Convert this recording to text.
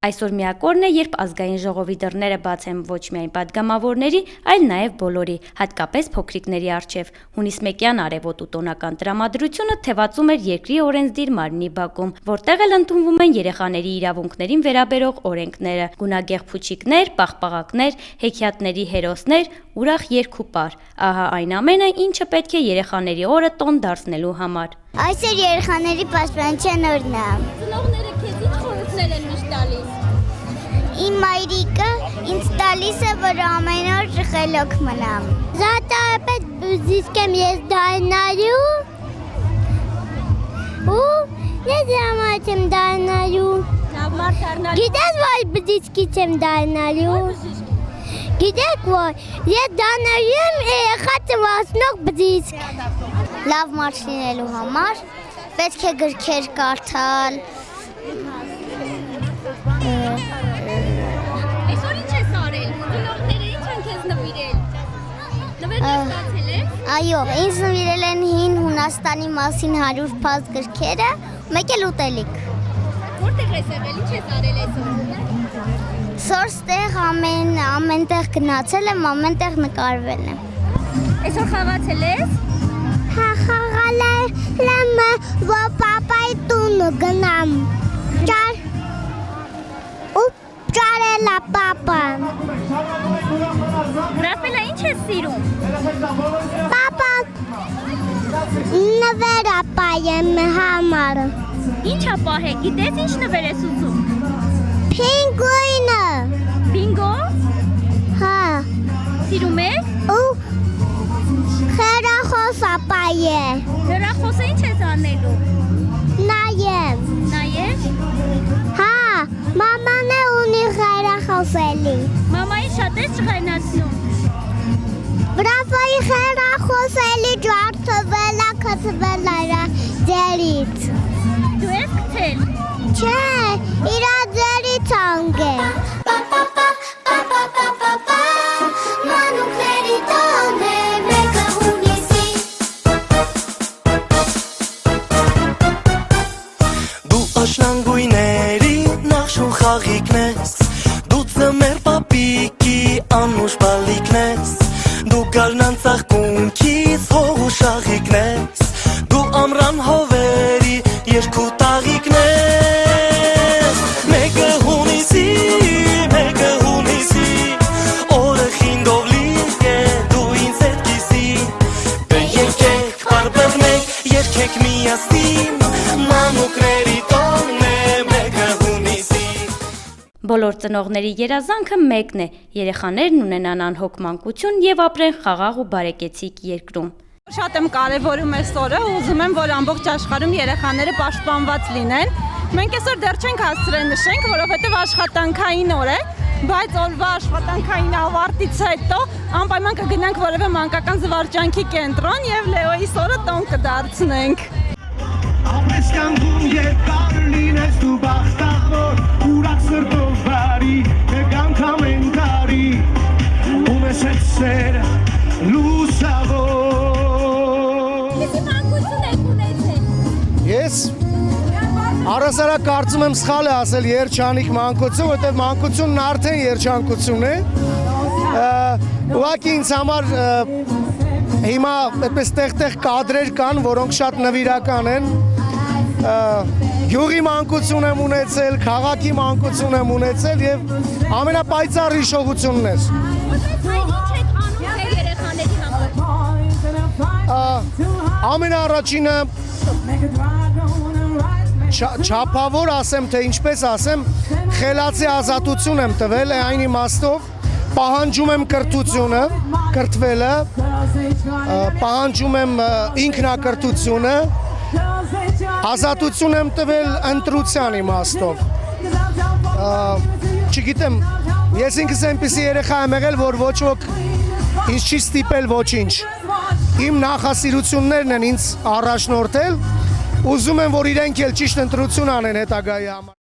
Այսօր միակ օրն է, երբ ազգային ժողովի դռները բաց են ոչ միայն падգամավորների, այլ նաև բոլորի, հատկապես փոքրիկների առջև։ Հունիս 1-յան արևոտ ու տոնական տրամադրությունը թևածում էր երկրի օրենսդիր մարմնի բակում, որտեղ էլ ընդունվում են երեխաների իրավունքներին վերաբերող օրենքները, գունագեղ փուչիկներ, պաղպաղակներ, հեքիաթների հերոսներ, ուրախ երգուպար։ Ահա այն ամենը, ինչը պետք է երեխաների օրը տոն դարձնելու համար։ Այսօր երեխաների պաշտպանության օրն է։ Ծնողները քեզ ինչ խորհուրդներ են միշտ տալիս։ Իմ մայրիկը ինձ տալիս է, որ ամեն օր խելոք մնամ։ Զատապետ բուզիսկեմ ես դառնալու ու ես համար եմ դառնալու։ Լավ մարդ դառնալու։ Գիտես, որ բուզիսկից եմ դառնալու։ Գիտեք, որ ես դառնալու եմ երեխա ծնվացնող բուզիսկ։ Լավ մարդ լինելու համար պետք է գրքեր կարդալ։ Այսօր ինչ ես արել։ Ծնողները ինչ են քեզ նվիրել։ Նվերներ ստացել ես։ Այո, ինձ նվիրել են հին Հունաստանի մասին 100 փաստ գրքերը, մեկ էլ ուտելիք։ Որտեղ ես եղել, ինչ ես արել այսօր։ Սորստեղ ամենտեղ գնացել եմ, ամենտեղ նկարվել եմ։ Այսօր խաղացել ես։ Հա, խաղալ եմ, որ պապայի տունը գնամ։ Ու ճարել է պապան։ Ռաֆելա, ինչ ես սիրում։ Պապան նվեր է պահել համար։ Ինչ ա պահել, գիտես ինչ նվեր ես ուզում։ Փինգուինը։ Բինգո։ Հա։ Սիրում ես։ Ու խերախոս է պահել։ Հեռախոսը ինչ ես անելու։ Նայեմ։ Նայես։ Հա, մաման է ունի խերախոսելի։ Մամայի շատ ես ջղայնացնում։ Բրավայի խերախոսելի ջարդվել է, կծվել է ձերից։ Դու ես գցել։ Չէ, իրա ձերից անգել։ Մանուկների տոն է, մեկը հունիսի։ Դու աշնանգույների նախշուն խաղիկն ես, դու ծմեր պապիկի անուշ բալիկն ես, դու գարնան ծաղկունքից հող ու շաղիկն ես, դու ամրան հովերի երկու տաղիկն ես, մեկը հունիսի, օրը խինդով լիք է, դու ինձ հետ կիսի, բե եկեք պարբերնեք, երկեք միասին, մանուկների տոն է, մեկը հունիսի։ Բոլոր ծնողների երազանքը մեկն է՝ երեխաներն ունենան անհոգ մանկություն եւ ապրեն խաղաղ ու բարեկեցիկ երկրում։ Շատ եմ կարևորում այս օրը ու ուզում եմ, որ ամբողջ աշխարհում երեխաները պաշտպանված լինեն։ Մենք այսօր դեռ չենք հասցրել նշենք, որովհետև աշխատանքային օր է, բայց օրվա աշխատանքային ավարտից հետո անպայման կգնանք որևէ մանկական զվարճանքի կենտրոն եւ Լեոյիս օրը տոն կդարձնենք։ Ապրես կանգում երկար լինես դու բախտավոր, ուրախ սրտով բարի, մեկ անգամ են տարի, ունես հետ սերը լուսավոր։ Քեզի մանկություն եք ունեցել։ Ես առասարակ կարծում եմ սխալ է ասել երջանիկ մանկություն, որտեղ մանկությունն արդեն երջանկություն է։ Ուղղակի ինձ համար հիմա այդպես տեղ կադրեր կան, որոնք շատ նվիրական են։ Գյուղի մանկություն եմ ունեցել, քաղաքի մանկություն եմ ունեցել եւ ամենապայծառ հիշողությունն է։ Ինչ եք անում ձեր երեխաների համար։ Ամենաառաջինը չափավոր ասեմ, թե ինչպես ասեմ, խելացի ազատություն եմ տվել, այն իմաստով պահանջում եմ կրթությունը, կրթվելը, պահանջում եմ ինքնակրթությունը, ազատություն եմ տվել ընտրության իմաստով։ Չգիտեմ, ես ինքս այնպիսի երեխա եմ եղել, որ ոչ ոք ինձ չի ստիպել ոչինչ։ Իմ նախասիրություններն են ինձ առաջնորդել, ուզում եմ, որ իրենք էլ ճիշտ ընտրություն անեն հետագայի համար։